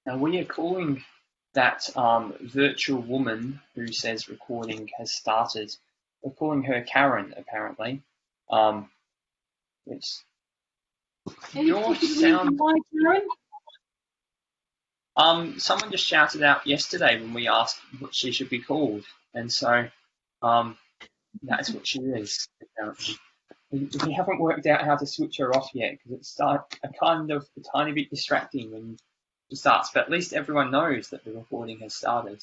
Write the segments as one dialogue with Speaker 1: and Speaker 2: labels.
Speaker 1: Now we are calling that virtual woman who says recording has started. We're calling her Karen, apparently. Which your sound.
Speaker 2: Why, Karen?
Speaker 1: Someone just shouted out yesterday when we asked what she should be called, and so that's what she is, apparently. We haven't worked out how to switch her off yet because it's a tiny bit distracting when it starts, but at least everyone knows that the recording has started.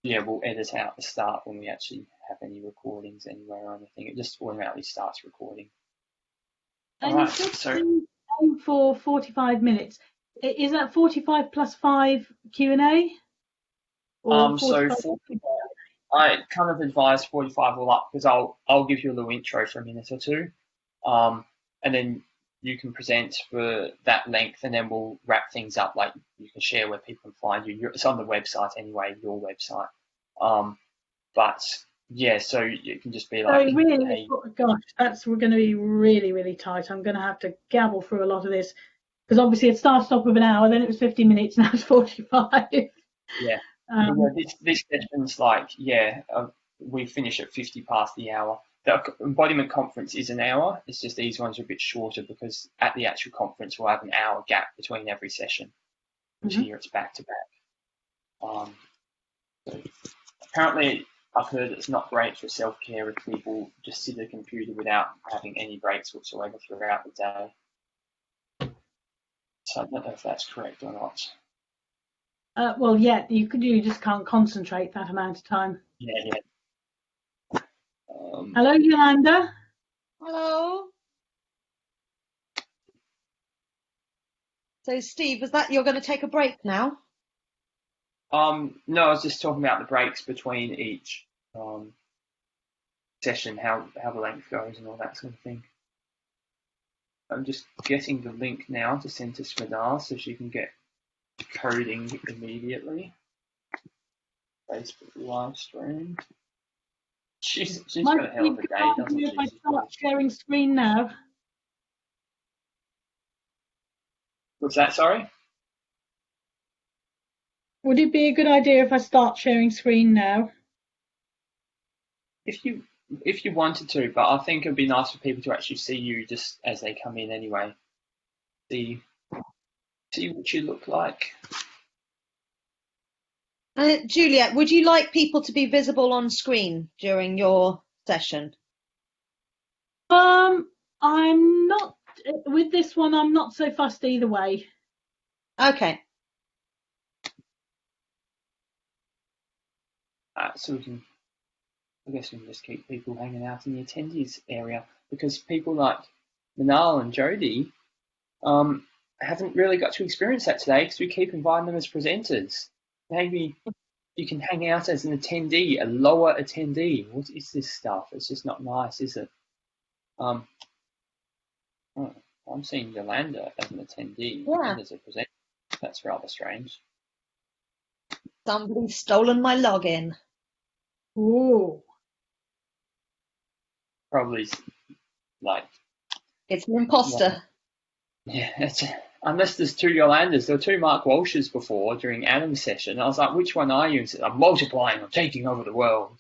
Speaker 1: Yeah, we'll edit out the start when we actually have any recordings anywhere or anything. It just automatically starts recording.
Speaker 2: And
Speaker 1: All
Speaker 2: you
Speaker 1: right,
Speaker 2: said
Speaker 1: so
Speaker 2: aim for 45 minutes. Is that 45 plus 5 Q&A?
Speaker 1: I kind of advise 45 all up because I'll give you a little intro for a minute or two, and then you can present for that length, and then we'll wrap things up. Like you can share where people can find you. It's on the website anyway, your website. But yeah, so it can just be like.
Speaker 2: So really,
Speaker 1: hey,
Speaker 2: gosh, we're going to be really, really tight. I'm going to have to gavel through a lot of this because obviously it started off with an hour, then it was 50 minutes, now it's 45.
Speaker 1: Yeah. This session's like, we finish at 50 past the hour. The embodiment conference is an hour. It's just these ones are a bit shorter because at the actual conference we'll have an hour gap between every session. Which here it's back to back. So apparently I've heard it's not great for self-care if people just sit at a computer without having any breaks whatsoever throughout the day. So I don't know if that's correct or not.
Speaker 2: Well, yeah, you just can't concentrate that amount of time.
Speaker 1: Yeah.
Speaker 2: Hello, Yolanda.
Speaker 3: Hello. So, Steve, was that you're going to take a break now?
Speaker 1: No, I was just talking about the breaks between each session, how the length goes and all that sort of thing. I'm just getting the link now to send to Smadar so she can get coding immediately. Facebook live stream. She's got a hell of a day, doesn't she?
Speaker 2: If I start sharing screen now.
Speaker 1: What's that, sorry?
Speaker 2: Would it be a good idea if I start sharing screen now?
Speaker 1: If you wanted to, but I think it'd be nice for people to actually see you just as they come in anyway. See what you look like.
Speaker 3: Juliet, would you like people to be visible on screen during your session?
Speaker 2: I'm not, with this one, I'm not so fussed either way.
Speaker 3: Okay.
Speaker 1: So I guess we can just keep people hanging out in the attendees area because people like Manal and Jody haven't really got to experience that today because we keep inviting them as presenters. Maybe you can hang out as an attendee, a lower attendee. What is this stuff? It's just not nice, is it? I'm seeing Yolanda as an attendee and as a presenter. That's rather strange.
Speaker 3: Somebody's stolen my login.
Speaker 2: Ooh.
Speaker 1: Probably like.
Speaker 3: It's an imposter.
Speaker 1: Yeah, unless there's two Yolandas. There were two Mark Walshes before during Adam's session. I was like, which one are you? And said, I'm multiplying. I'm taking over the world.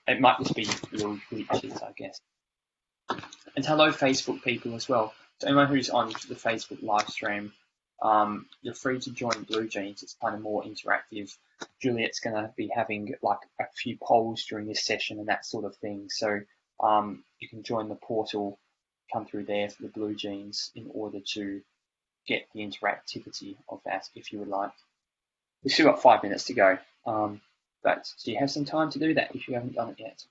Speaker 1: It might just be little glitches, I guess. And hello, Facebook people as well. So anyone who's on the Facebook live stream, you're free to join Blue Jeans. It's kind of more interactive. Juliet's going to be having like a few polls during this session and that sort of thing. So you can join the portal, come through there for the Blue Jeans in order to get the interactivity of that if you would like. We've still got 5 minutes to go, but so you have some time to do that if you haven't done it yet.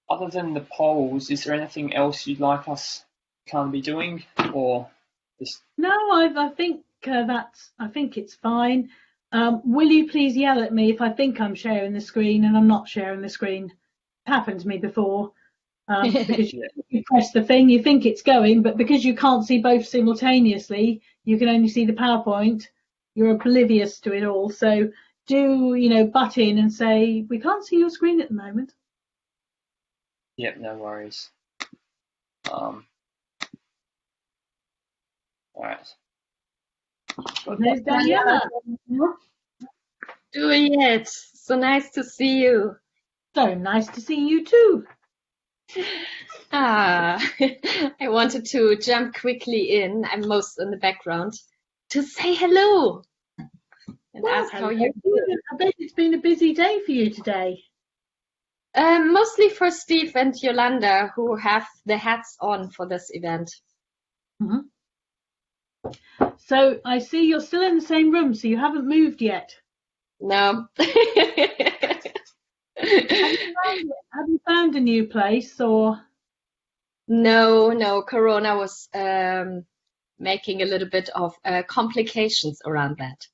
Speaker 1: Other than the polls, is there anything else you'd like us to be doing, or just?
Speaker 2: No, I think I think it's fine. Will you please yell at me if I think I'm sharing the screen and I'm not sharing the screen? It's happened to me before. Because you press the thing, you think it's going, but because you can't see both simultaneously, you can only see the PowerPoint. You're oblivious to it all. So do, butt in and say, we can't see your screen at the moment.
Speaker 1: Yep, no worries. All right.
Speaker 2: There's Daniela.
Speaker 4: Juliet, so nice to see you.
Speaker 2: So nice to see you too.
Speaker 4: I wanted to jump quickly in. I'm most in the background to say hello and ask how you're doing.
Speaker 2: I bet it's been a busy day for you today.
Speaker 4: Mostly for Steve and Yolanda, who have the hats on for this event.
Speaker 2: Mm-hmm. So I see you're still in the same room, so you haven't moved yet.
Speaker 4: No.
Speaker 2: Have you found a new place or?
Speaker 4: No. Corona was making a little bit of complications around that.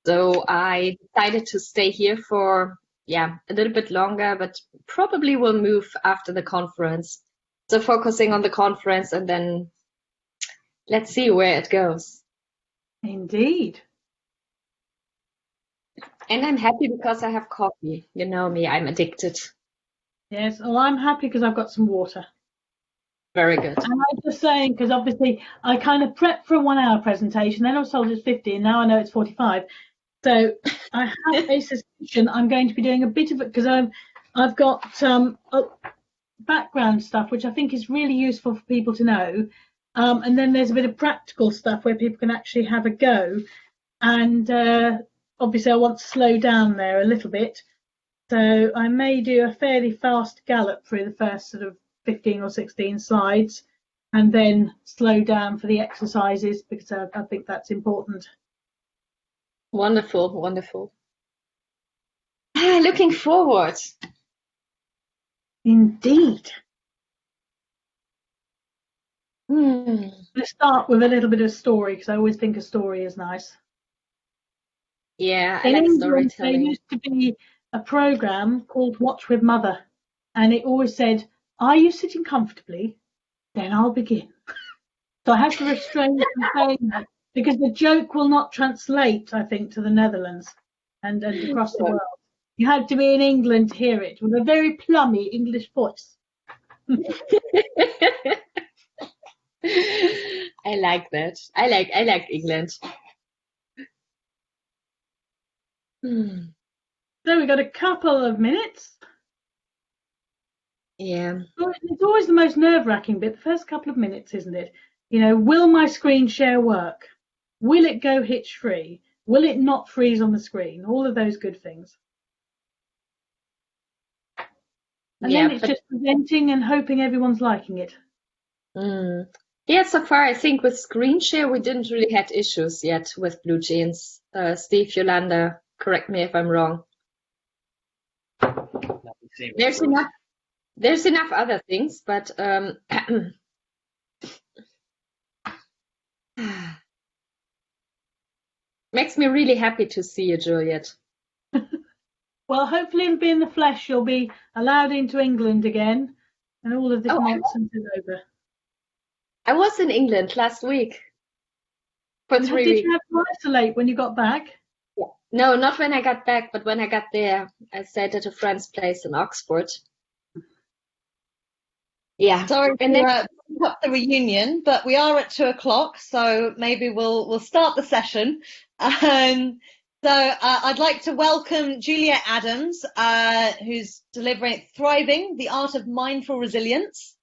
Speaker 4: So I decided to stay here for a little bit longer, but probably will move after the conference. So focusing on the conference and then let's see where it goes.
Speaker 2: Indeed.
Speaker 4: And I'm happy because I have coffee. You know me, I'm addicted.
Speaker 2: Yes, well, I'm happy because I've got some water.
Speaker 4: Very good.
Speaker 2: And I'm just saying, because obviously I kind of prepped for a 1 hour presentation, then I was told it's 50, and now I know it's 45. So I have a suspicion I'm going to be doing a bit of it because I've got background stuff which I think is really useful for people to know, and then there's a bit of practical stuff where people can actually have a go, and obviously I want to slow down there a little bit, so I may do a fairly fast gallop through the first sort of 15 or 16 slides and then slow down for the exercises because I think that's important.
Speaker 4: Wonderful. Looking forward.
Speaker 2: Indeed.
Speaker 4: Let's
Speaker 2: start with a little bit of story because I always think a story is nice.
Speaker 4: Yeah, I like storytelling.
Speaker 2: There used to be a program called Watch with Mother, and it always said, "Are you sitting comfortably? Then I'll begin." So I have to restrain from saying that because the joke will not translate, I think, to the Netherlands and across the world. You had to be in England to hear it with a very plummy English voice.
Speaker 4: I like that. I like England.
Speaker 2: So we got a couple of minutes.
Speaker 4: Yeah.
Speaker 2: It's always the most nerve-wracking bit, the first couple of minutes, isn't it? Will my screen share work? Will it go hitch-free? Will it not freeze on the screen? All of those good things. And then it's just presenting and hoping everyone's liking it.
Speaker 4: Yeah, so far I think with screen share we didn't really had issues yet with Blue Jeans. Steve, Yolanda, correct me if I'm wrong. There's enough other things, but makes me really happy to see you, Juliet.
Speaker 2: Well, hopefully it'll be in the flesh. You'll be allowed into England again, and all of this nonsense is over.
Speaker 4: I was in England last week for 3 weeks.
Speaker 2: Did you have to isolate when you got back?
Speaker 4: Yeah. No, not when I got back, but when I got there, I stayed at a friend's place in Oxford. Yeah.
Speaker 3: Sorry to interrupt the reunion, but we are at 2:00, so maybe we'll start the session. So I'd like to welcome Juliet Adams, who's delivering Thriving, the Art of Mindful Resilience.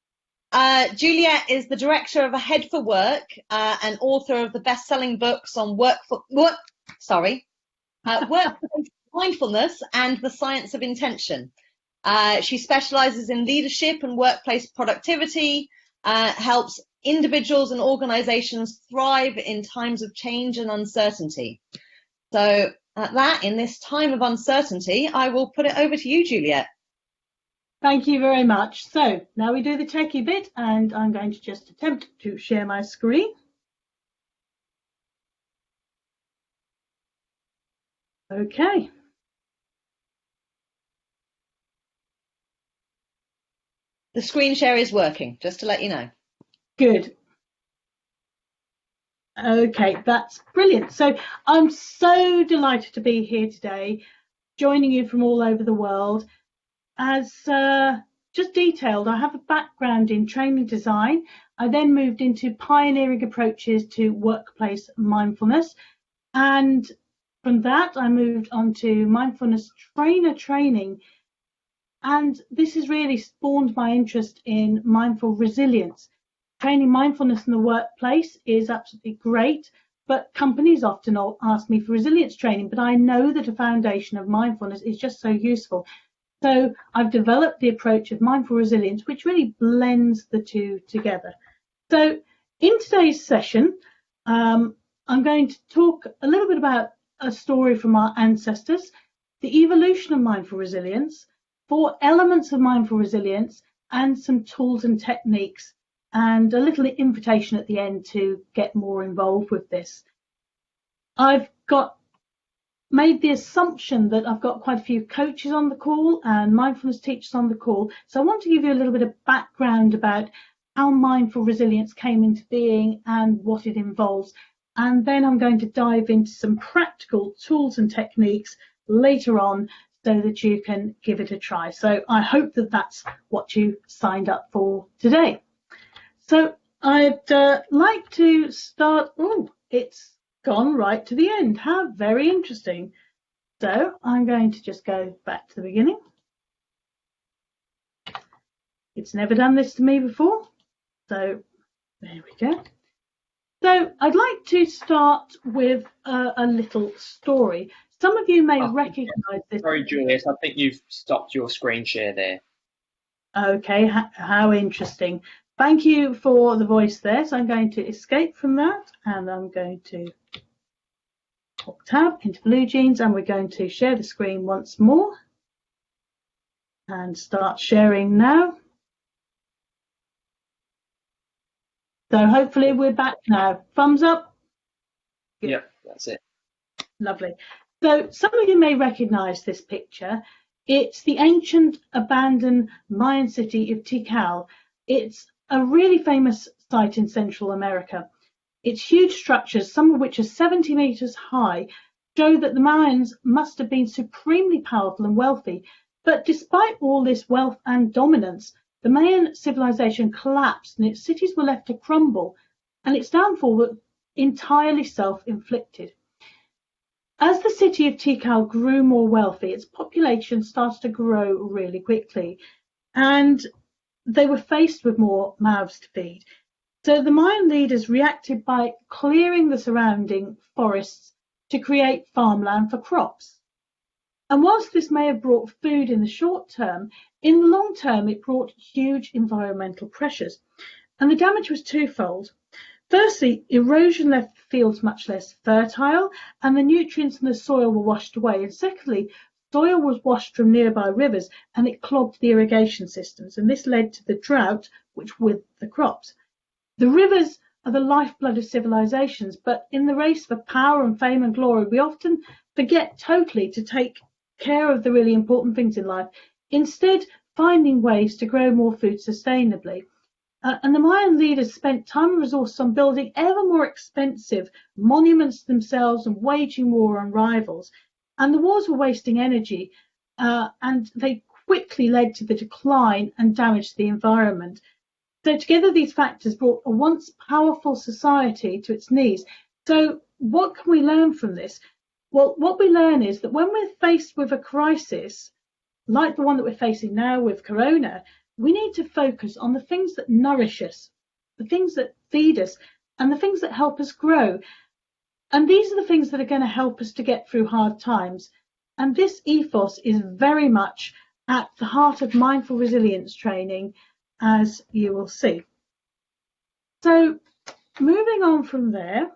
Speaker 3: Juliet is the director of Ahead for Work and author of the best-selling books on workplace mindfulness and the science of intention. She specializes in leadership and workplace productivity, helps individuals and organizations thrive in times of change and uncertainty. So in this time of uncertainty, I will put it over to you, Juliet.
Speaker 2: Thank you very much. So now we do the techie bit, and I'm going to just attempt to share my screen. Okay.
Speaker 3: The screen share is working, just to let you know.
Speaker 2: Good. Okay, that's brilliant. So I'm so delighted to be here today, joining you from all over the world. As just detailed, I have a background in training design. I then moved into pioneering approaches to workplace mindfulness. And from that, I moved on to mindfulness trainer training. And this has really spawned my interest in mindful resilience. Training mindfulness in the workplace is absolutely great, but companies often ask me for resilience training, but I know that a foundation of mindfulness is just so useful. So I've developed the approach of mindful resilience, which really blends the two together. So in today's session, I'm going to talk a little bit about a story from our ancestors, the evolution of mindful resilience, 4 elements of mindful resilience, and some tools and techniques, and a little invitation at the end to get more involved with this. I've made the assumption that I've got quite a few coaches on the call and mindfulness teachers on the call. So I want to give you a little bit of background about how mindful resilience came into being and what it involves. And then I'm going to dive into some practical tools and techniques later on so that you can give it a try. So I hope that that's what you signed up for today. So I'd like to start. Oh, it's gone right to the end. How very interesting. So I'm going to just go back to the beginning. It's never done this to me before. So there we go. So I'd like to start with a little story. Some of you may recognise this.
Speaker 1: Sorry, Julius, I think you've stopped your screen share there.
Speaker 2: Okay, how interesting. Thank you for the voice there. So I'm going to escape from that and I'm going to tab into BlueJeans and we're going to share the screen once more and start sharing now. So hopefully we're back now. Thumbs up? Good.
Speaker 1: Yep, that's it.
Speaker 2: Lovely. So some of you may recognize this picture. It's the ancient abandoned Mayan city of Tikal. It's a really famous site in Central America. Its huge structures, some of which are 70 meters high, show that the Mayans must have been supremely powerful and wealthy. But despite all this wealth and dominance, the Mayan civilization collapsed and its cities were left to crumble, and its downfall was entirely self-inflicted. As the city of Tikal grew more wealthy, its population started to grow really quickly, and they were faced with more mouths to feed. So the Mayan leaders reacted by clearing the surrounding forests to create farmland for crops. And whilst this may have brought food in the short term, in the long term it brought huge environmental pressures. And the damage was twofold. Firstly, erosion left fields much less fertile and the nutrients in the soil were washed away. And secondly, soil was washed from nearby rivers and it clogged the irrigation systems. And this led to the drought, which with the crops. The rivers are the lifeblood of civilizations, but in the race for power and fame and glory, we often forget totally to take care of the really important things in life, instead finding ways to grow more food sustainably. And the Mayan leaders spent time and resources on building ever more expensive monuments themselves and waging war on rivals. And the wars were wasting energy, and they quickly led to the decline and damage to the environment. So together these factors brought a once powerful society to its knees. So what can we learn from this? Well, what we learn is that when we're faced with a crisis, like the one that we're facing now with Corona, we need to focus on the things that nourish us, the things that feed us, and the things that help us grow. And these are the things that are going to help us to get through hard times. And this ethos is very much at the heart of mindful resilience training, as you will see. So moving on from there,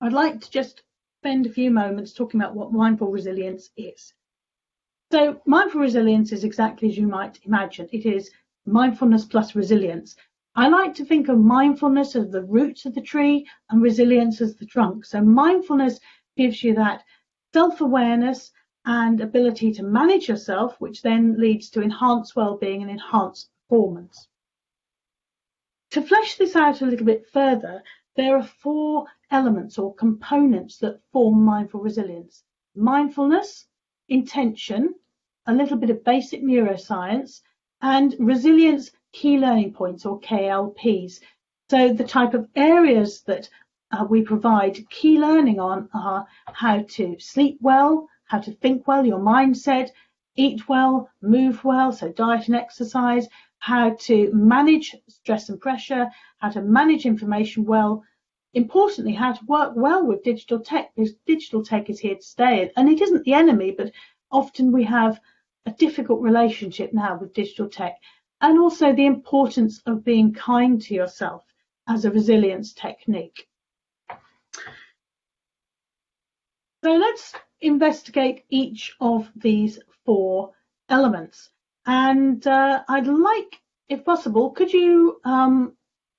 Speaker 2: I'd like to just spend a few moments talking about what mindful resilience is. So mindful resilience is exactly as you might imagine. It is mindfulness plus resilience. I like to think of mindfulness as the roots of the tree and resilience as the trunk. So mindfulness gives you that self-awareness and ability to manage yourself, which then leads to enhanced well-being and enhanced performance. To flesh this out a little bit further, there are 4 elements or components that form mindful resilience: mindfulness, intention, a little bit of basic neuroscience, and resilience key learning points or KLPs. So the type of areas that we provide key learning on are how to sleep well, how to think well, your mindset, eat well, move well, so diet and exercise, how to manage stress and pressure, how to manage information well, importantly, how to work well with digital tech, because digital tech is here to stay. And it isn't the enemy, but often we have a difficult relationship now with digital tech. And also the importance of being kind to yourself as a resilience technique. So let's investigate each of these 4 elements. And I'd like, if possible, could you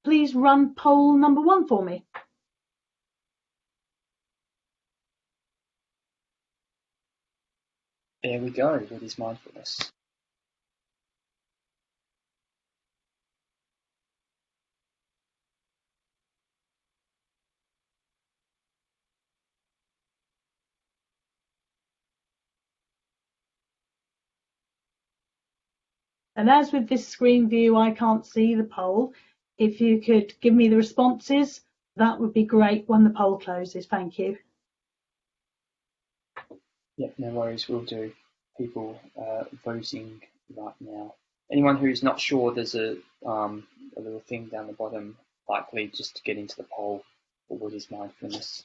Speaker 2: please run poll number 1 for me?
Speaker 1: There we go. What is mindfulness?
Speaker 2: And as with this screen view, I can't see the poll. If you could give me the responses, that would be great when the poll closes. Thank you.
Speaker 1: Yep, no worries, we'll do. People voting right now. Anyone who's not sure, there's a little thing down the bottom, likely just to get into the poll for what is mindfulness.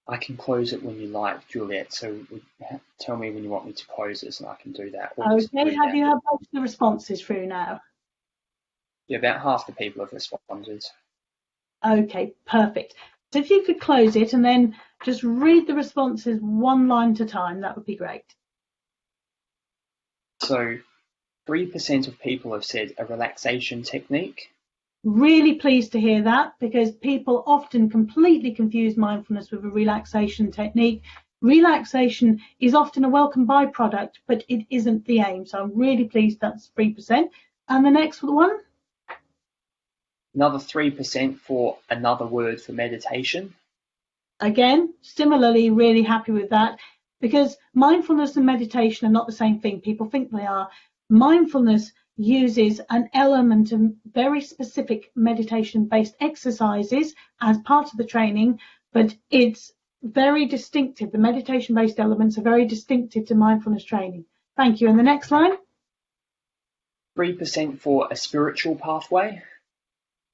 Speaker 1: I can close it when you like, Juliet, so tell me when you want me to close this and I can do that.
Speaker 2: Okay, have you had most of the responses through now?
Speaker 1: Yeah, about half the people have responded.
Speaker 2: Okay, perfect. So if you could close it and then just read the responses 1 line at a time, that would be great.
Speaker 1: So 3% of people have said a relaxation technique.
Speaker 2: Really pleased to hear that, because people often completely confuse mindfulness with a relaxation technique. Relaxation is often a welcome byproduct, but it isn't the aim. So I'm really pleased that's 3%. And the next one?
Speaker 1: Another 3% for another word for meditation.
Speaker 2: Again, similarly, really happy with that, because mindfulness and meditation are not the same thing. People think they are. Mindfulness uses an element of very specific meditation-based exercises as part of the training, but it's very distinctive. The meditation-based elements are very distinctive to mindfulness training. Thank you. And the next line?
Speaker 1: 3% for a spiritual pathway.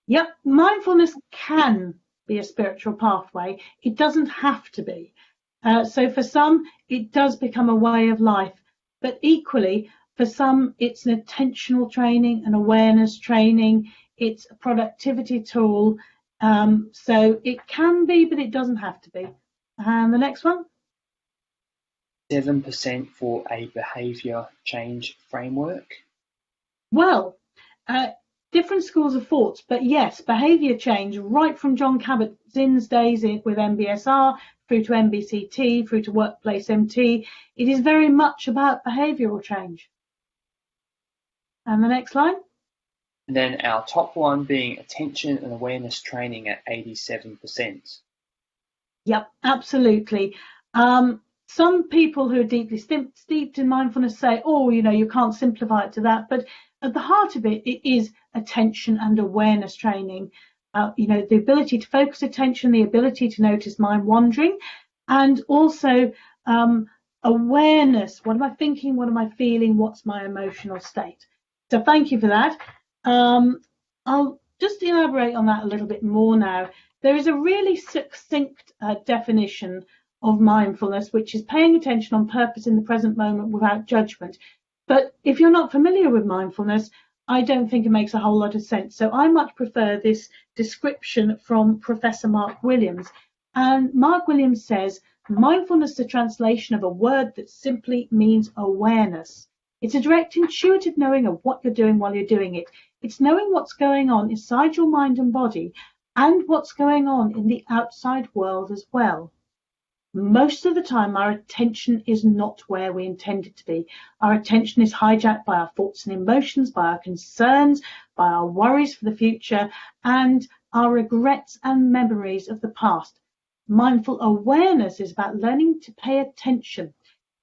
Speaker 2: Yep, mindfulness can be a spiritual pathway. It doesn't have to be. So for some, it does become a way of life, but equally, for some, it's an attentional training, an awareness training, it's a productivity tool. So it can be, but it doesn't have to be. And the next one?
Speaker 1: 7% for a behaviour change framework.
Speaker 2: Well, different schools of thoughts, but yes, behaviour change, right from John Kabat-Zinn's days with MBSR, through to MBCT, through to Workplace MT, it is very much about behavioural change. And the next line?
Speaker 1: And then our top one being attention and awareness training at 87%.
Speaker 2: Yep, absolutely. Some people who are deeply steeped in mindfulness say, oh, you know, you can't simplify it to that. But at the heart of it, it is attention and awareness training. You know, the ability to focus attention, the ability to notice mind wandering, and also awareness. What am I thinking? What am I feeling? What's my emotional state? So thank you for that. I'll just elaborate on that a little bit more now. There is a really succinct definition of mindfulness, which is paying attention on purpose in the present moment without judgment. But if you're not familiar with mindfulness, I don't think it makes a whole lot of sense. So I much prefer this description from Professor Mark Williams. And Mark Williams says, mindfulness is a translation of a word that simply means awareness. It's a direct intuitive knowing of what you're doing while you're doing it. It's knowing what's going on inside your mind and body and what's going on in the outside world as well. Most of the time, our attention is not where we intend it to be. Our attention is hijacked by our thoughts and emotions, by our concerns, by our worries for the future, and our regrets and memories of the past. Mindful awareness is about learning to pay attention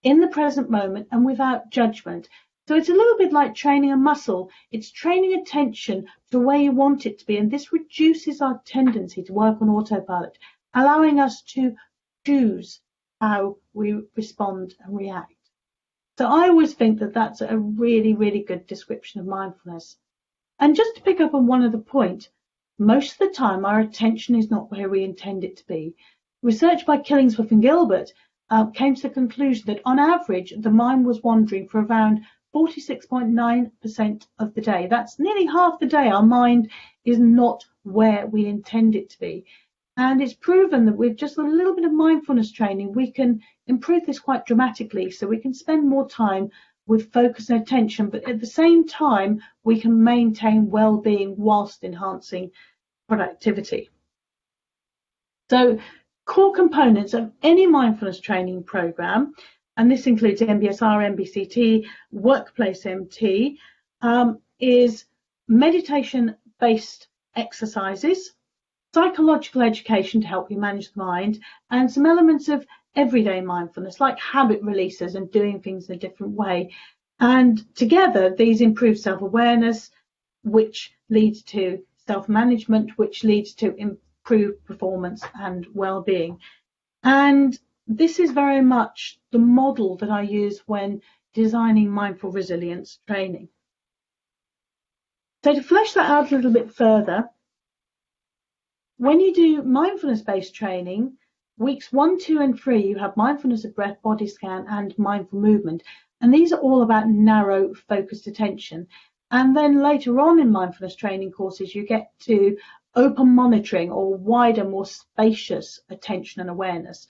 Speaker 2: in the present moment and without judgment. So it's a little bit like training a muscle. It's training attention to where you want it to be, and this reduces our tendency to work on autopilot, allowing us to choose how we respond and react. So I always think that that's a really, really good description of mindfulness. And just to pick up on one other point, most of the time our attention is not where we intend it to be. Research by Killingsworth and Gilbert came to the conclusion that on average the mind was wandering for around 46.9% of the day. That's nearly half the day our mind is not where we intend it to be. And it's proven that with just a little bit of mindfulness training, we can improve this quite dramatically. So we can spend more time with focus and attention, but at the same time, we can maintain well-being whilst enhancing productivity. So core components of any mindfulness training program, and this includes MBSR, MBCT, Workplace MT, is meditation-based exercises, psychological education to help you manage the mind, and some elements of everyday mindfulness like habit releases and doing things in a different way. And together these improve self-awareness, which leads to self-management, which leads to improved performance and well-being. And this is very much the model that I use when designing mindful resilience training. So to flesh that out a little bit further, when you do mindfulness-based training, weeks 1, 2, and 3, you have mindfulness of breath, body scan, and mindful movement. And these are all about narrow, focused attention. And then later on in mindfulness training courses, you get to open monitoring or wider, more spacious attention and awareness.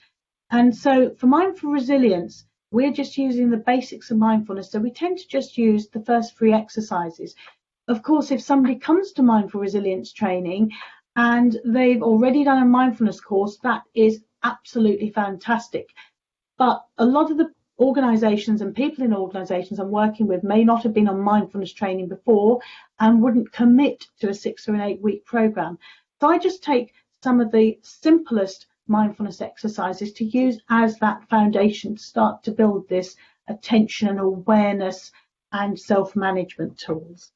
Speaker 2: And so for mindful resilience, we're just using the basics of mindfulness. So we tend to just use the first 3 exercises. Of course, if somebody comes to mindful resilience training and they've already done a mindfulness course, that is absolutely fantastic. But a lot of the organisations and people in organisations I'm working with may not have been on mindfulness training before and wouldn't commit to a 6 or an 8 week programme. So I just take some of the simplest mindfulness exercises to use as that foundation to start to build this attention and awareness and self-management tools.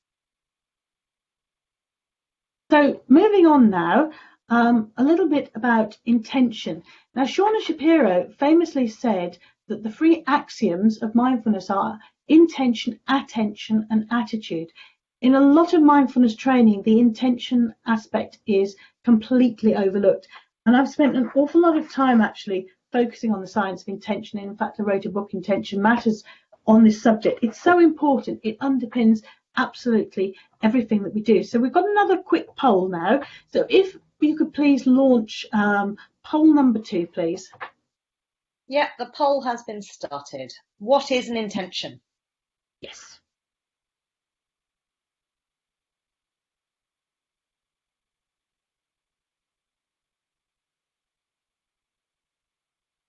Speaker 2: So moving on now, a little bit about intention. Now, Shauna Shapiro famously said that the 3 axioms of mindfulness are intention, attention, and attitude. In a lot of mindfulness training, the intention aspect is completely overlooked. And I've spent an awful lot of time actually focusing on the science of intention. In fact, I wrote a book, Intention Matters, on this subject. It's so important. It underpins absolutely everything that we do. So we've got another quick poll now. So if you could please launch poll number 2, please.
Speaker 3: Yeah, the poll has been started. What is an intention?
Speaker 2: Yes.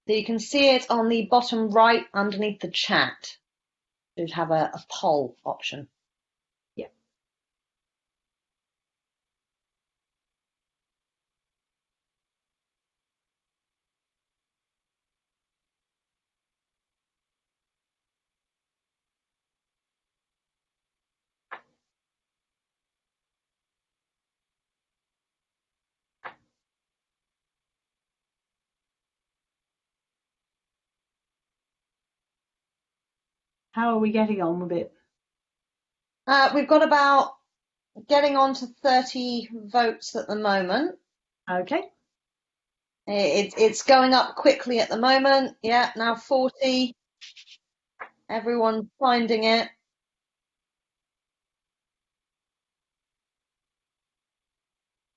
Speaker 3: So you can see it on the bottom right underneath the chat. You'd have a poll option.
Speaker 2: Yeah. How are we getting on with it?
Speaker 3: We've got about getting on to 30 votes at the moment.
Speaker 2: Okay.
Speaker 3: It's going up quickly at the moment. Yeah, now 40. Everyone's finding it.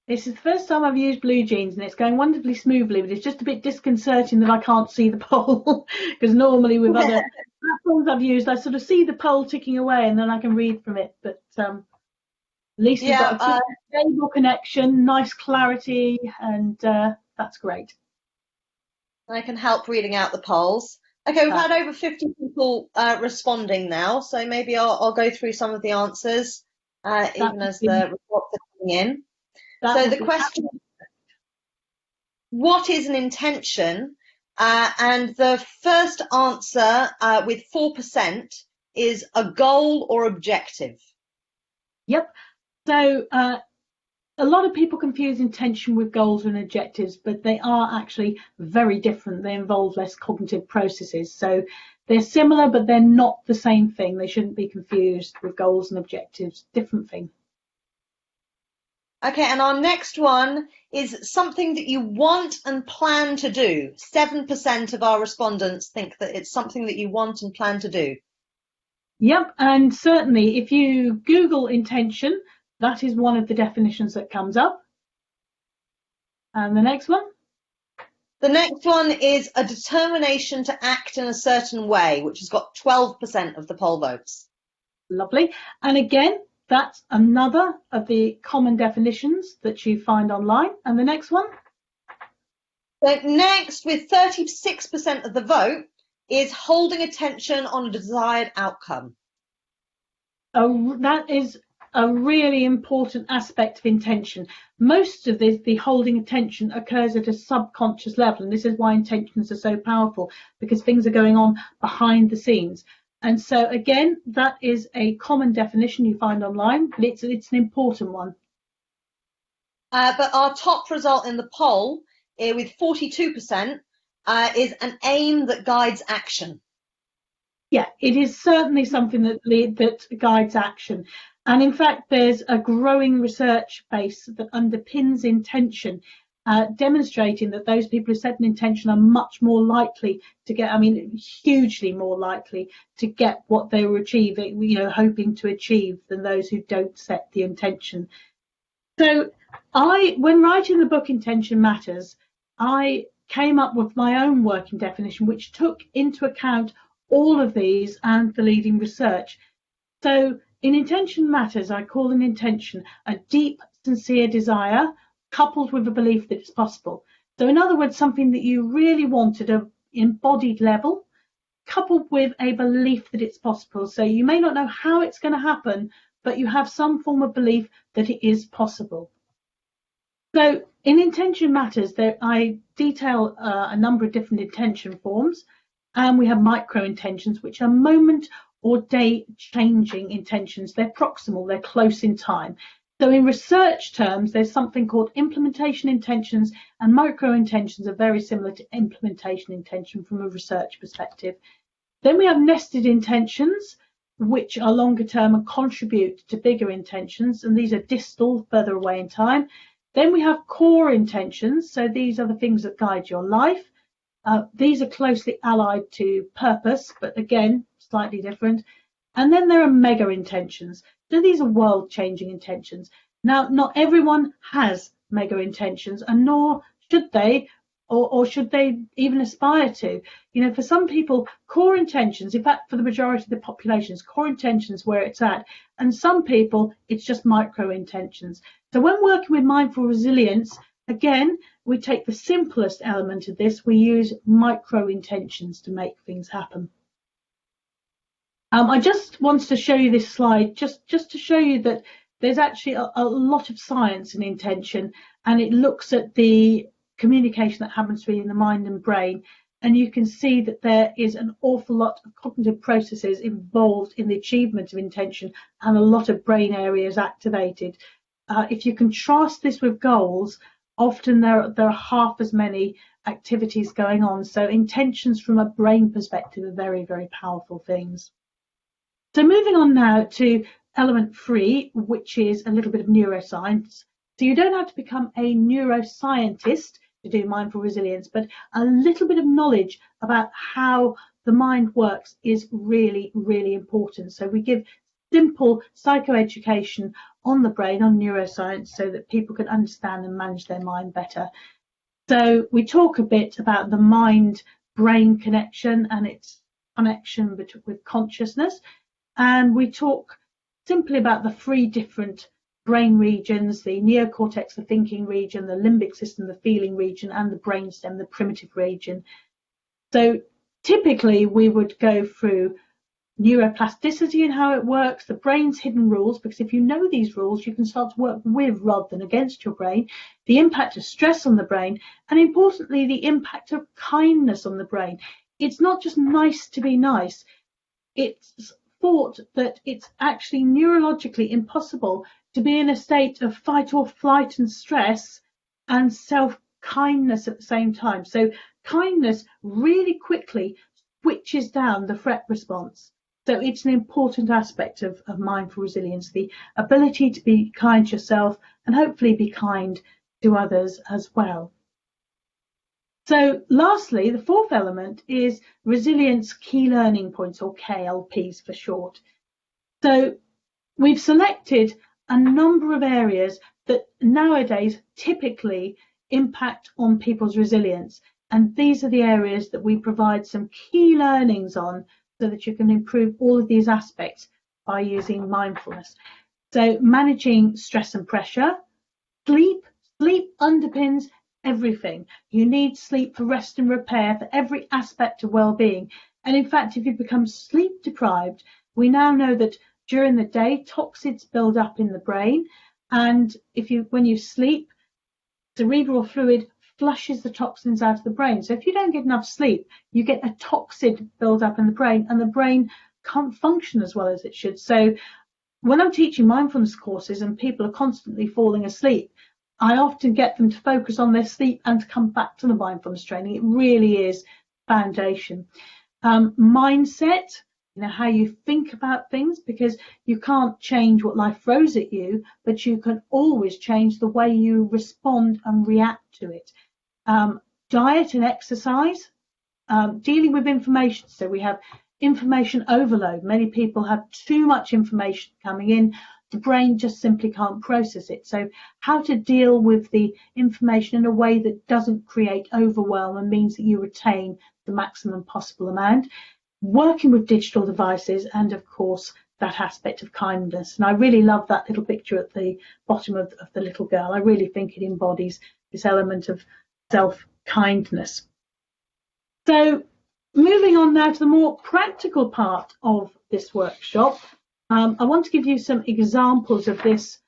Speaker 2: This is the first time I've used BlueJeans and it's going wonderfully smoothly, but it's just a bit disconcerting that I can't see the poll because normally with other platforms I've used, I sort of see the poll ticking away and then I can read from it. But At least we've
Speaker 3: Yeah,
Speaker 2: got a good, stable connection, nice clarity, and that's great.
Speaker 3: I can help reading out the polls. Okay, we've had over 50 people responding now, so maybe I'll go through some of the answers even as the reports are coming in. So the question, what is an intention? And the first answer with 4% is a goal or objective.
Speaker 2: Yep. So a lot of people confuse intention with goals and objectives, but they are actually very different. They involve less cognitive processes. So they're similar, but they're not the same thing. They shouldn't be confused with goals and objectives. Different thing.
Speaker 3: Okay, and our next one is something that you want and plan to do. 7% of our respondents think that it's something that you want and plan to do.
Speaker 2: Yep, and certainly if you Google intention, that is one of the definitions that comes up. And the next one?
Speaker 3: The next one is a determination to act in a certain way, which has got 12% of the poll votes.
Speaker 2: Lovely. And again, that's another of the common definitions that you find online. And the next one?
Speaker 3: So next, with 36% of the vote, is holding attention on a desired outcome.
Speaker 2: That is a really important aspect of intention. Most of the holding attention occurs at a subconscious level, and this is why intentions are so powerful, because things are going on behind the scenes. And so again, that is a common definition you find online, but it's an important one.
Speaker 3: But our top result in the poll, with 42%, is an aim that guides action.
Speaker 2: Yeah, it is certainly something that guides action. And in fact, there's a growing research base that underpins intention, demonstrating that those people who set an intention are much more likely to get, hugely more likely to get what they were achieving, hoping to achieve, than those who don't set the intention. So when writing the book Intention Matters, I came up with my own working definition, which took into account all of these and the leading research. So in Intention Matters, I call an intention a deep, sincere desire coupled with a belief that it's possible. So in other words, something that you really want at an embodied level, coupled with a belief that it's possible. So you may not know how it's going to happen, but you have some form of belief that it is possible. So in Intention Matters, I detail a number of different intention forms, and we have micro intentions, which are moment or day changing intentions. They're proximal, they're close in time. So in research terms, there's something called implementation intentions, and micro intentions are very similar to implementation intention from a research perspective. Then we have nested intentions, which are longer term and contribute to bigger intentions, and these are distal, further away in time. Then we have core intentions, so these are the things that guide your life. These are closely allied to purpose, but again, slightly different. And then there are mega intentions. So these are world-changing intentions. Now, not everyone has mega intentions, and nor should they, or should they even aspire to. For some people, core intentions, in fact, for the majority of the population, core intentions where it's at. And some people, it's just micro intentions. So when working with mindful resilience, again, we take the simplest element of this. We use micro intentions to make things happen. I just wanted to show you this slide, just to show you that there's actually a lot of science in intention, and it looks at the communication that happens between the mind and brain. And you can see that there is an awful lot of cognitive processes involved in the achievement of intention, and a lot of brain areas activated. If you contrast this with goals, often there are half as many activities going on. So intentions from a brain perspective are very, very powerful things. So moving on now to element 3, which is a little bit of neuroscience. So you don't have to become a neuroscientist to do mindful resilience, but a little bit of knowledge about how the mind works is really, really important. So we give simple psychoeducation on the brain, on neuroscience, so that people can understand and manage their mind better. So we talk a bit about the mind-brain connection and its connection with consciousness. And we talk simply about the 3 different brain regions, the neocortex, the thinking region, the limbic system, the feeling region, and the brainstem, the primitive region. So typically we would go through neuroplasticity and how it works, the brain's hidden rules, because if you know these rules, you can start to work with rather than against your brain, the impact of stress on the brain, and importantly, the impact of kindness on the brain. It's not just nice to be nice. It's thought that it's actually neurologically impossible to be in a state of fight or flight and stress and self-kindness at the same time. So kindness really quickly switches down the threat response. So it's an important aspect of mindful resilience, the ability to be kind to yourself and hopefully be kind to others as well. So lastly, the fourth element is resilience key learning points, or KLPs for short. So we've selected a number of areas that nowadays typically impact on people's resilience. And these are the areas that we provide some key learnings on so that you can improve all of these aspects by using mindfulness. So managing stress and pressure, sleep underpins everything. You need sleep for rest and repair, for every aspect of well-being. And in fact, if you become sleep deprived, we now know that during the day, toxins build up in the brain. And when you sleep, cerebral fluid flushes the toxins out of the brain. So if you don't get enough sleep, you get a toxin build up in the brain, and the brain can't function as well as it should. So when I'm teaching mindfulness courses and people are constantly falling asleep, I often get them to focus on their sleep and to come back to the mindfulness training. It really is foundation. Mindset, how you think about things, because you can't change what life throws at you, but you can always change the way you respond and react to it. Diet and exercise, dealing with information. So we have information overload. Many people have too much information coming in. The brain just simply can't process it. So how to deal with the information in a way that doesn't create overwhelm and means that you retain the maximum possible amount. Working with digital devices, and of course that aspect of kindness. And I really love that little picture at the bottom of the little girl. I really think it embodies this element of self-kindness. So moving on now to the more practical part of this workshop, I want to give you some examples of this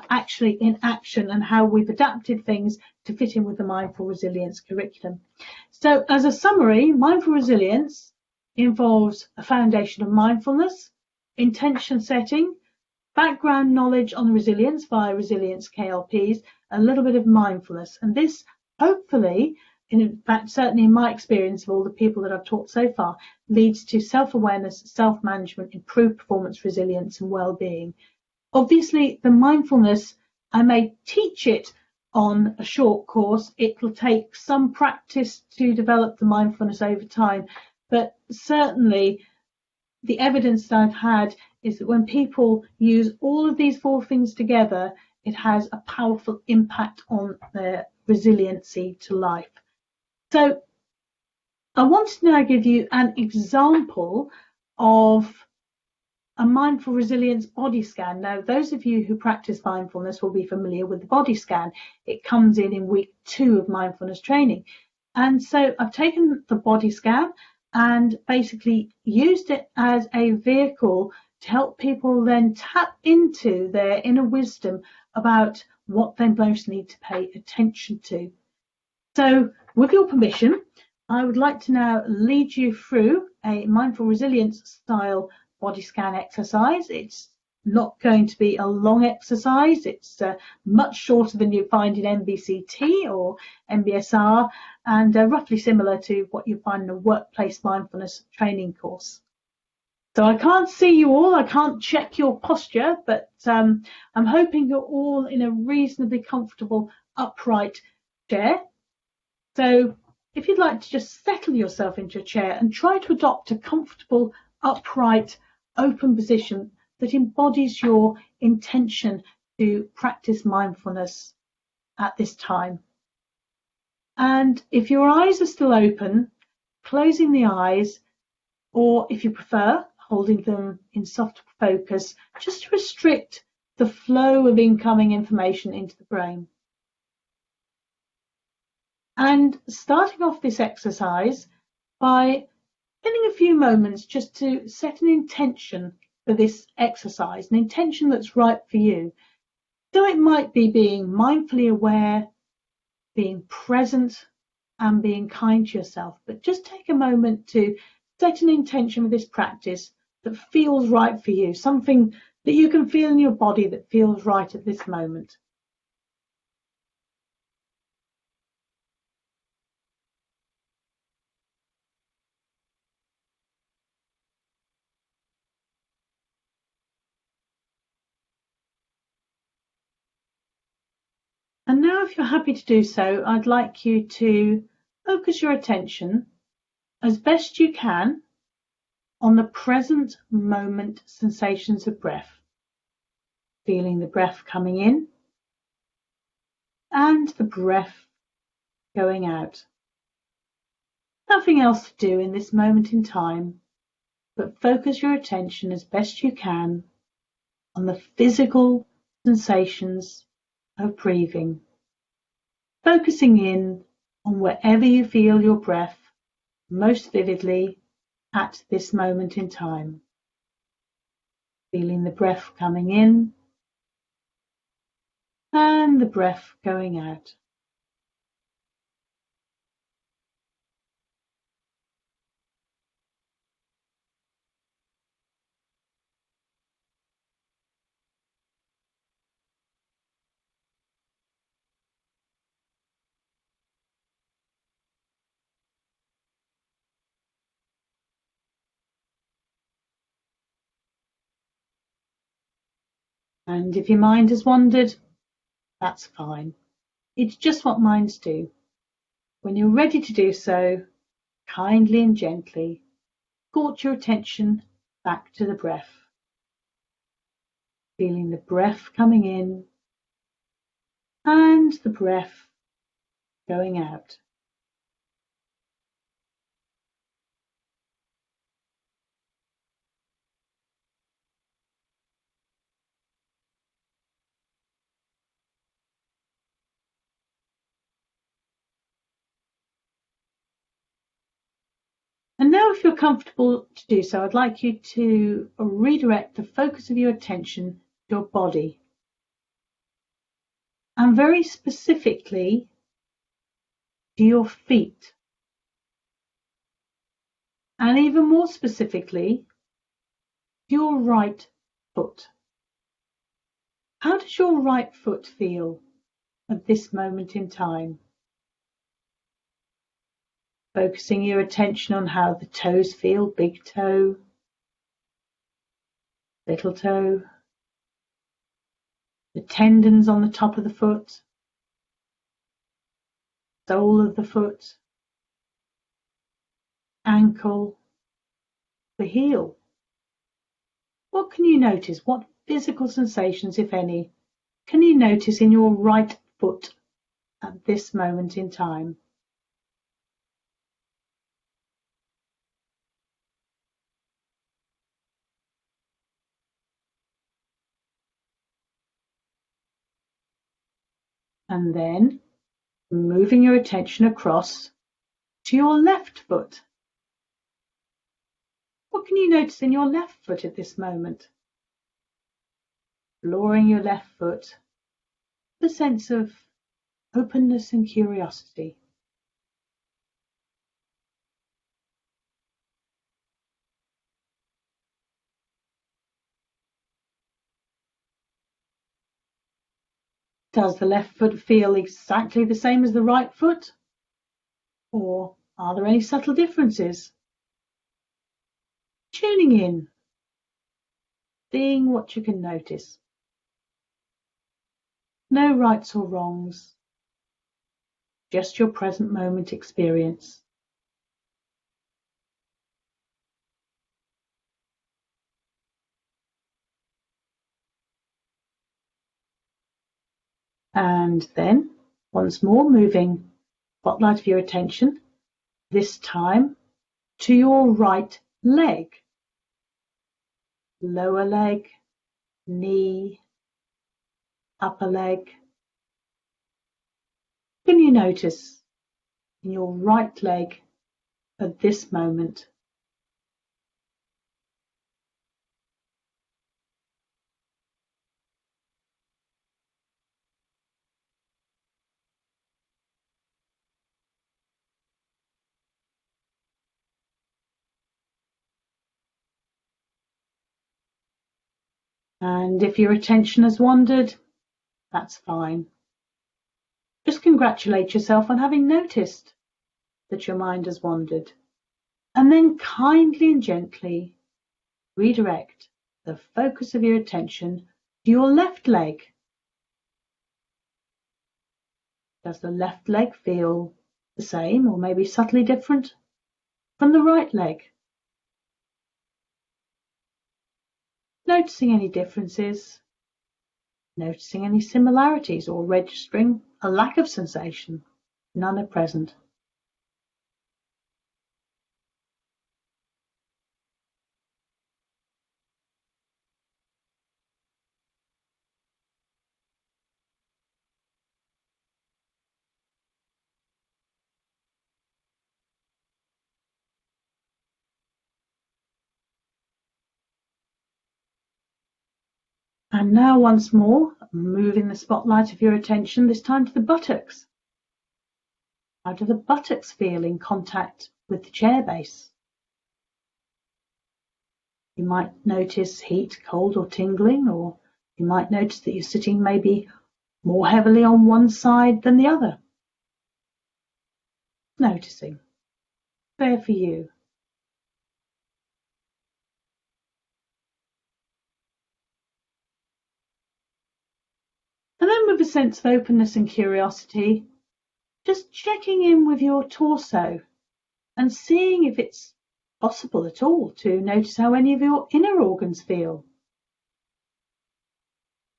Speaker 2: actually in action and how we've adapted things to fit in with the Mindful Resilience curriculum. So as a summary, Mindful Resilience involves a foundation of mindfulness, intention setting, background knowledge on resilience via resilience KLPs, a little bit of mindfulness. And this hopefully, in fact, certainly in my experience of all the people that I've taught so far, leads to self-awareness, self-management, improved performance, resilience and well-being. Obviously, the mindfulness, I may teach it on a short course. It will take some practice to develop the mindfulness over time, but certainly the evidence that I've had is that when people use all of these four things together, it has a powerful impact on their resiliency to life. So I want to now give you an example of a mindful resilience body scan. Now, those of you who practice mindfulness will be familiar with the body scan. It comes in week 2 of mindfulness training. And so I've taken the body scan and basically used it as a vehicle to help people then tap into their inner wisdom about what they most need to pay attention to. So with your permission, I would like to now lead you through a mindful resilience style body scan exercise. It's not going to be a long exercise. It's much shorter than you find in MBCT or MBSR, and roughly similar to what you find in a workplace mindfulness training course. So I can't see you all, I can't check your posture, but I'm hoping you're all in a reasonably comfortable upright chair. So if you'd like to just settle yourself into a chair and try to adopt a comfortable, upright, open position that embodies your intention to practice mindfulness at this time. And if your eyes are still open, closing the eyes, or if you prefer, holding them in soft focus, just to restrict the flow of incoming information into the brain. And starting off this exercise by spending a few moments just to set an intention for this exercise, an intention that's right for you. So it might be being mindfully aware, being present, and being kind to yourself. But just take a moment to set an intention with this practice that feels right for you, something that you can feel in your body that feels right at this moment. And now, if you're happy to do so, I'd like you to focus your attention as best you can on the present moment sensations of breath. Feeling the breath coming in and the breath going out. Nothing else to do in this moment in time, but focus your attention as best you can on the physical sensations of breathing. Focusing in on wherever you feel your breath most vividly at this moment in time. Feeling the breath coming in and the breath going out. And if your mind has wandered, that's fine. It's just what minds do. When you're ready to do so, kindly and gently, escort your attention back to the breath. Feeling the breath coming in and the breath going out. And now, if you're comfortable to do so, I'd like you to redirect the focus of your attention to your body. And very specifically, to your feet. And even more specifically, to your right foot. How does your right foot feel at this moment in time? Focusing your attention on how the toes feel, big toe, little toe, the tendons on the top of the foot, sole of the foot, ankle, the heel. What can you notice? What physical sensations, if any, can you notice in your right foot at this moment in time? And then moving your attention across to your left foot. What can you notice in your left foot at this moment? Exploring your left foot, the sense of openness and curiosity. Does the left foot feel exactly the same as the right foot? Or are there any subtle differences? Tuning in, seeing what you can notice. No rights or wrongs, just your present moment experience. And then, once more, moving spotlight of your attention, this time to your right leg, lower leg, knee, upper leg. Can you notice in your right leg at this moment? And if your attention has wandered, that's fine. Just congratulate yourself on having noticed that your mind has wandered. And then kindly and gently redirect the focus of your attention to your left leg. Does the left leg feel the same or maybe subtly different from the right leg? Noticing any differences, noticing any similarities, or registering a lack of sensation. None are present. And now once more, moving the spotlight of your attention, this time to the buttocks. How do the buttocks feel in contact with the chair base? You might notice heat, cold or tingling, or you might notice that you're sitting maybe more heavily on one side than the other. Noticing. Fair for you. And then with a sense of openness and curiosity, just checking in with your torso and seeing if it's possible at all to notice how any of your inner organs feel.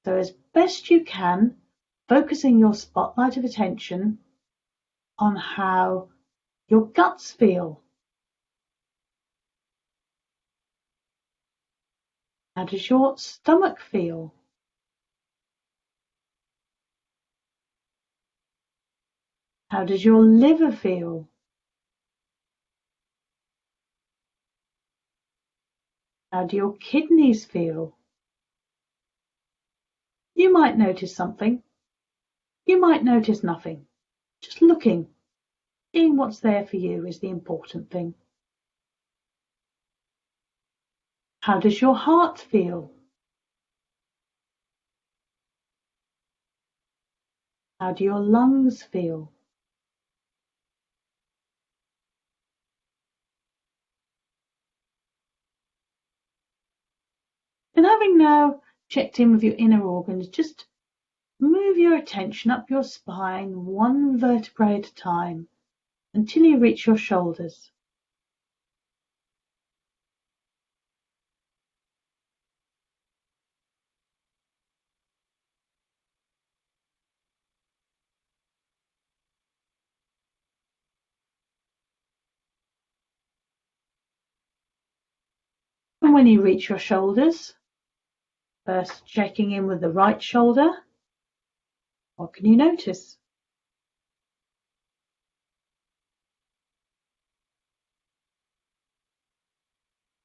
Speaker 2: So as best you can, focusing your spotlight of attention on how your guts feel. How does your stomach feel? How does your liver feel? How do your kidneys feel? You might notice something. You might notice nothing. Just looking, seeing what's there for you is the important thing. How does your heart feel? How do your lungs feel? And having now checked in with your inner organs, just move your attention up your spine one vertebrae at a time until you reach your shoulders. And when you reach your shoulders, first checking in with the right shoulder, what can you notice?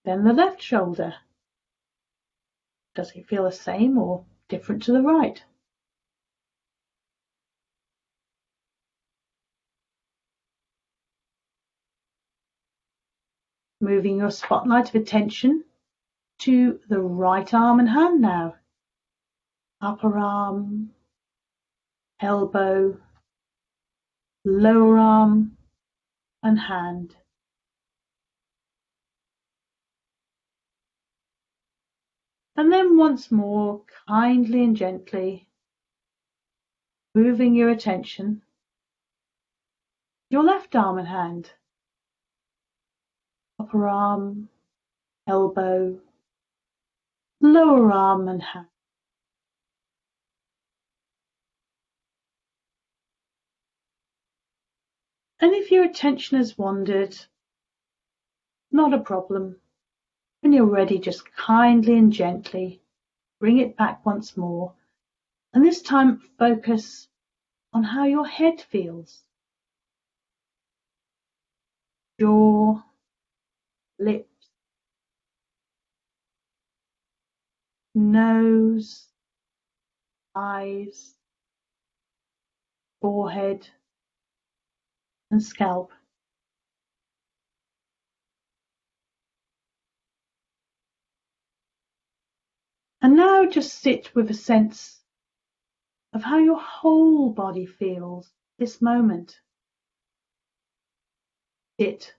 Speaker 2: Then the left shoulder. Does it feel the same or different to the right? Moving your spotlight of attention to the right arm and hand now. Upper arm, elbow, lower arm and hand. And then once more, kindly and gently, moving your attention, your left arm and hand, upper arm, elbow, lower arm and hand. And if your attention has wandered, not a problem. When you're ready, just kindly and gently bring it back once more And this time, focus on how your head feels. Jaw, lips, nose, eyes, forehead, and scalp. And now just sit with a sense of how your whole body feels this moment. Sit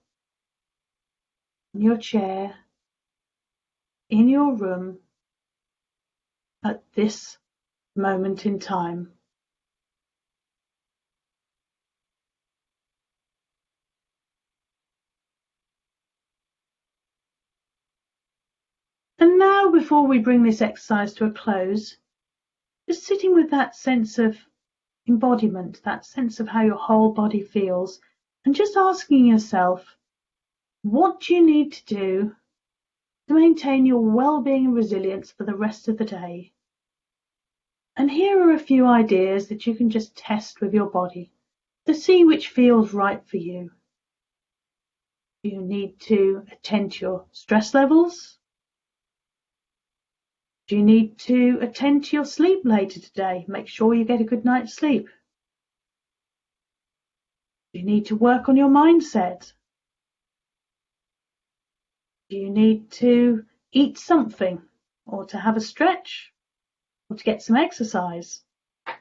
Speaker 2: in your chair, in your room, at this moment in time. And now, before we bring this exercise to a close, just sitting with that sense of embodiment, that sense of how your whole body feels, and just asking yourself, what do you need to do to maintain your well-being and resilience for the rest of the day? And here are a few ideas that you can just test with your body to see which feels right for you. Do you need to attend to your stress levels? Do you need to attend to your sleep later today? Make sure you get a good night's sleep. Do you need to work on your mindset? Do you need to eat something, or to have a stretch, or to get some exercise? Do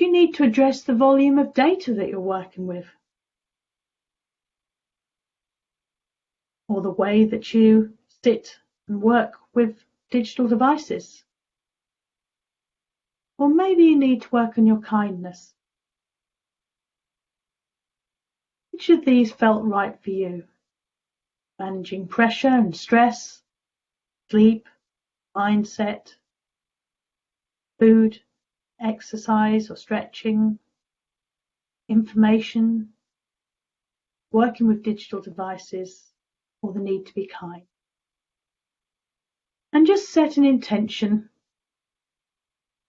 Speaker 2: you need to address the volume of data that you're working with? Or the way that you sit and work with digital devices? Or maybe you need to work on your kindness. Which of these felt right for you? Managing pressure and stress, sleep, mindset, food, exercise or stretching, information, working with digital devices, or the need to be kind. And just set an intention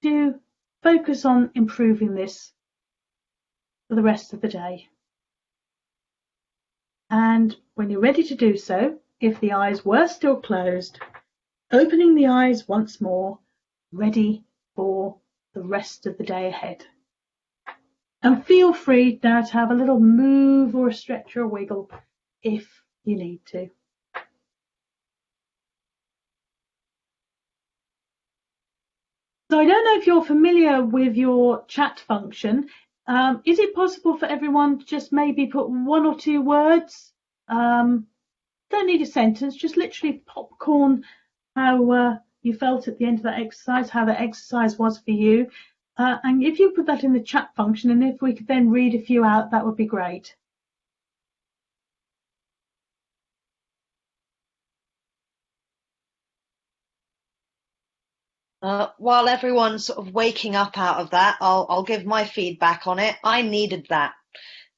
Speaker 2: to focus on improving this for the rest of the day. And when you're ready to do so, if the eyes were still closed, opening the eyes once more, ready for the rest of the day ahead. And feel free now to have a little move or a stretch or a wiggle if you need to. So I don't know if you're familiar with your chat function. Is it possible for everyone to just maybe put one or two words? Don't need a sentence, just literally popcorn how you felt at the end of that exercise, how the exercise was for you. And if you put that in the chat function, and if we could then read a few out, that would be great.
Speaker 3: While everyone's sort of waking up out of that, I'll give my feedback on it. I needed that.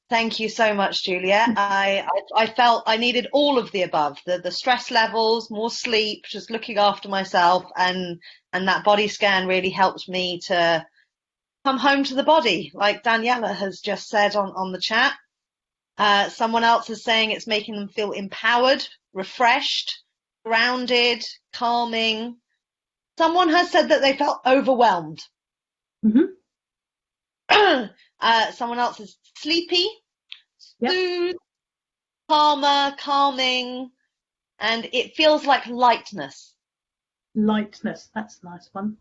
Speaker 3: Thank you so much, Julia. I felt I needed all of the above, the stress levels, more sleep, just looking after myself, and that body scan really helped me to come home to the body, like Daniela has just said on the chat. Someone else is saying it's making them feel empowered, refreshed, grounded, calming. Someone has said that they felt overwhelmed.
Speaker 2: Mm-hmm.
Speaker 3: Someone else is sleepy,
Speaker 2: Yep.
Speaker 3: soothed, calmer, calming, and it feels like lightness.
Speaker 2: Lightness, that's a nice one.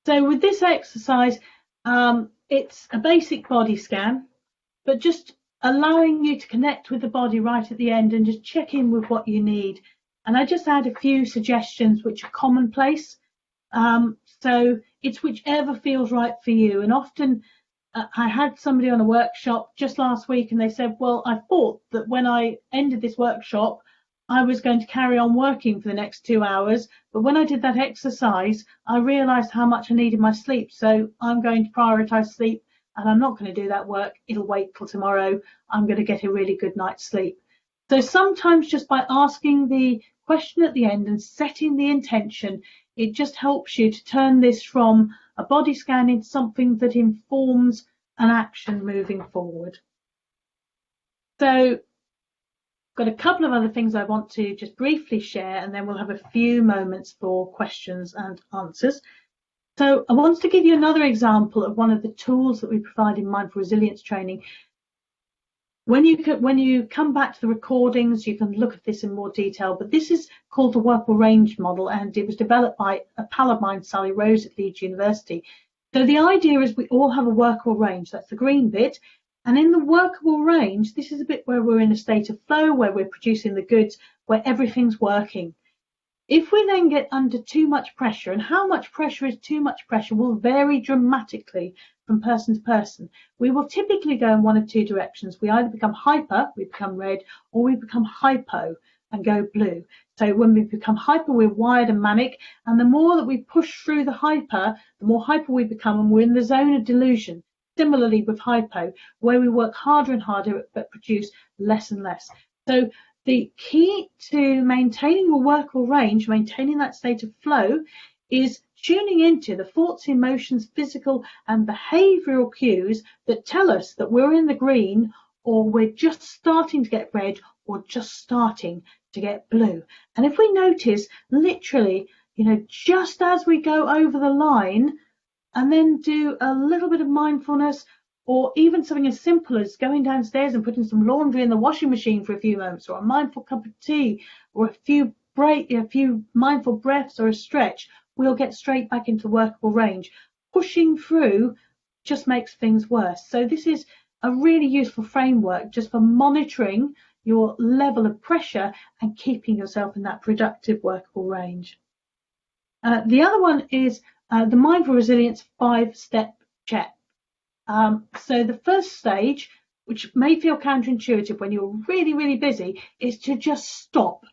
Speaker 2: So with this exercise, it's a basic body scan, but just allowing you to connect with the body right at the end and just check in with what you need. And I just add a few suggestions which are commonplace. So it's whichever feels right for you. And often I had somebody on a workshop just last week and they said, well, I thought that when I ended this workshop, I was going to carry on working for the next 2 hours. But when I did that exercise, I realized how much I needed my sleep. So I'm going to prioritize sleep and I'm not going to do that work. It'll wait till tomorrow. I'm going to get a really good night's sleep. So sometimes just by asking the question at the end and setting the intention, it just helps you to turn this from a body scan into something that informs an action moving forward. So got a couple of other things I want to just briefly share, and then we'll have a few moments for questions and answers. So I wanted to give you another example of one of the tools that we provide in mindful resilience training. When you come back to the recordings, you can look at this in more detail, but this is called the workable range model, and it was developed by a pal of mine, Sally Rose, at Leeds University. So the idea is we all have a workable range. That's the green bit. And in the workable range, this is a bit where we're in a state of flow, where we're producing the goods, where everything's working. If we then get under too much pressure, and how much pressure is too much pressure will vary dramatically from person to person. We will typically go in one of two directions. We either become hyper, we become red, or we become hypo and go blue. So when we become hyper, we're wired and manic, and the more that we push through the hyper, the more hyper we become, and we're in the zone of delusion. Similarly with hypo, where we work harder and harder but produce less and less. So the key to maintaining a workable range, maintaining that state of flow, is tuning into the thoughts, emotions, physical and behavioural cues that tell us that we're in the green, or we're just starting to get red, or just starting to get blue. And if we notice, literally, just as we go over the line, and then do a little bit of mindfulness, or even something as simple as going downstairs and putting some laundry in the washing machine for a few moments, or a mindful cup of tea, or a few mindful breaths, or a stretch, we'll get straight back into workable range. Pushing through just makes things worse. So this is a really useful framework just for monitoring your level of pressure and keeping yourself in that productive workable range. The other one is the Mindful Resilience 5-step check. So the first stage, which may feel counterintuitive when you're really, really busy, is to just stop.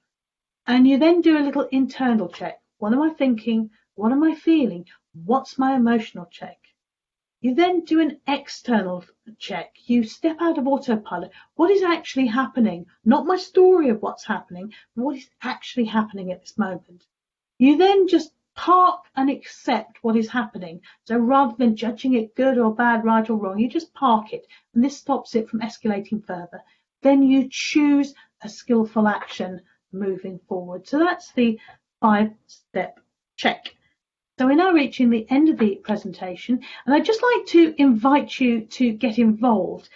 Speaker 2: And you then do a little internal check. What am I thinking? What am I feeling? What's my emotional check? You then do an external check. You step out of autopilot. What is actually happening? Not my story of what's happening, but what is actually happening at this moment. You then just park and accept what is happening. So rather than judging it good or bad, right or wrong, you just park it, and this stops it from escalating further. Then you choose a skillful action moving forward. So that's the 5-step check. So we're now reaching the end of the presentation, and I'd just like to invite you to get involved.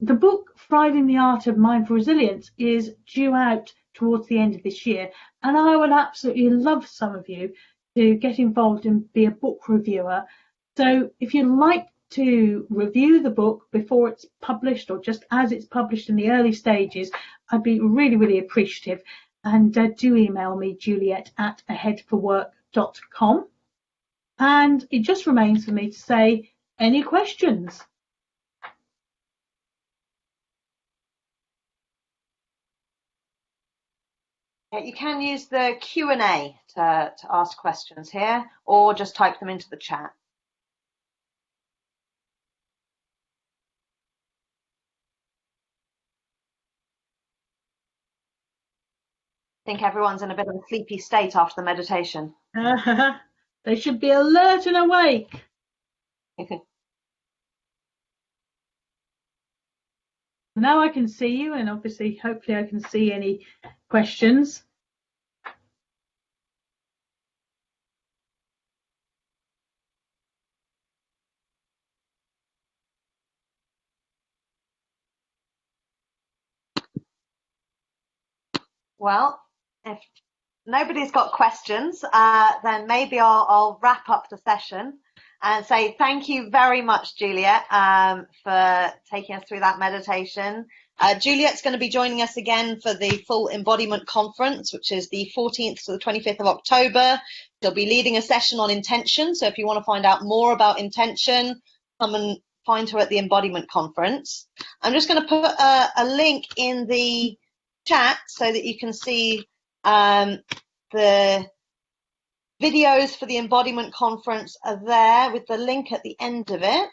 Speaker 2: The book Thriving the Art of Mindful Resilience is due out towards the end of this year, and I would absolutely love some of you to get involved and be a book reviewer. So if you'd like to review the book before it's published, or just as it's published in the early stages, I'd be really, really appreciative. And do email me, juliet@aheadforwork.com. And it just remains for me to say, any questions?
Speaker 3: You can use the Q&A to ask questions here, or just type them into the chat. I think everyone's in a bit of a sleepy state after the meditation.
Speaker 2: They should be alert and awake. Now I can see you, and obviously, hopefully I can see any questions.
Speaker 3: Well, if nobody's got questions, then maybe I'll wrap up the session and say thank you very much, Juliet, for taking us through that meditation. Juliet's going to be joining us again for the Full Embodiment Conference, which is the 14th to the 25th of October. She'll be leading a session on intention. So if you want to find out more about intention, come and find her at the Embodiment Conference. I'm just going to put a link in the chat so that you can see the videos for the Embodiment Conference are there with the link at the end of it.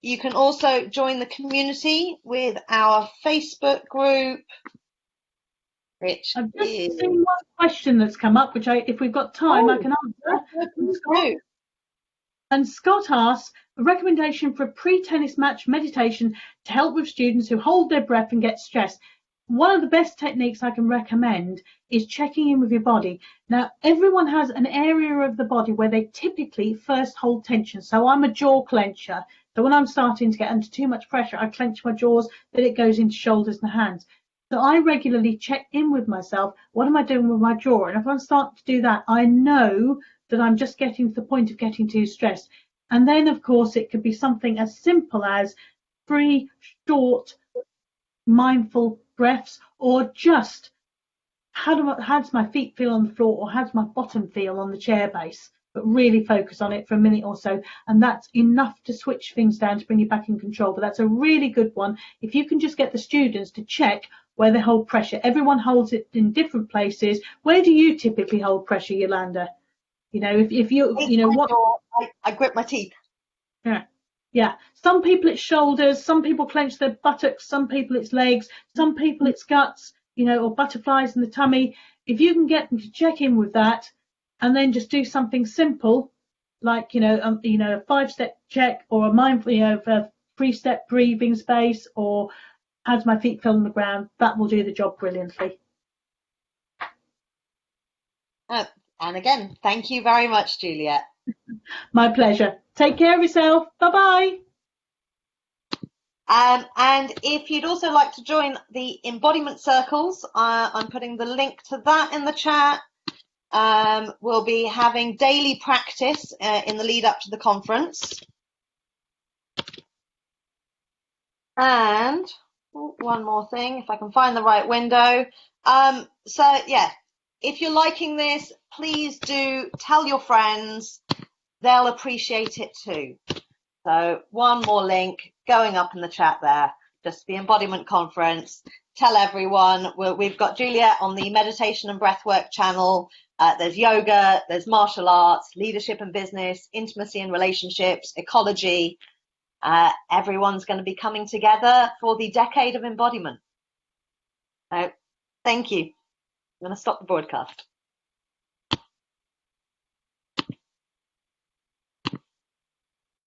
Speaker 3: You can also join the community with our Facebook group, which
Speaker 2: I've just
Speaker 3: is...
Speaker 2: seen one question that's come up, which if we've got time, I can answer. And Scott asks, a recommendation for a pre-tennis match meditation to help with students who hold their breath and get stressed. One of the best techniques I can recommend is checking in with your body. Now, everyone has an area of the body where they typically first hold tension. So I'm a jaw clencher. So when I'm starting to get under too much pressure, I clench my jaws, then it goes into shoulders and hands. So I regularly check in with myself. What am I doing with my jaw? And if I'm starting to do that, I know that I'm just getting to the point of getting too stressed. And then, of course, it could be something as simple as 3 short, mindful breaths, or just how does my feet feel on the floor, or how does my bottom feel on the chair base? But really focus on it for a minute or so, and that's enough to switch things down to bring you back in control. But that's a really good one. If you can just get the students to check where they hold pressure. Everyone holds it in different places. Where do you typically hold pressure, Yolanda? You know, if you know what,
Speaker 3: I grip my teeth.
Speaker 2: Yeah. Some people it's shoulders, some people clench their buttocks, some people it's legs, some people it's guts, you know, or butterflies in the tummy. If you can get them to check in with that, and then just do something simple, like a 5-step check, or a mindful, a 3-step breathing space, or how do my feet feel on the ground, that will do the job brilliantly.
Speaker 3: And again, thank you very much, Juliet.
Speaker 2: My pleasure. Take care of yourself. Bye-bye.
Speaker 3: And if you'd also like to join the embodiment circles, I'm putting the link to that in the chat. We'll be having daily practice in the lead up to the conference. And one more thing, if I can find the right window. So yeah, if you're liking this, please do tell your friends. They'll appreciate it too. So one more link going up in the chat there, just the embodiment conference. Tell everyone. We've got Juliet on the meditation and breathwork channel. There's yoga, there's martial arts, leadership and business, intimacy and relationships, ecology. Everyone's going to be coming together for the decade of embodiment. So, thank you. I'm going to stop the broadcast.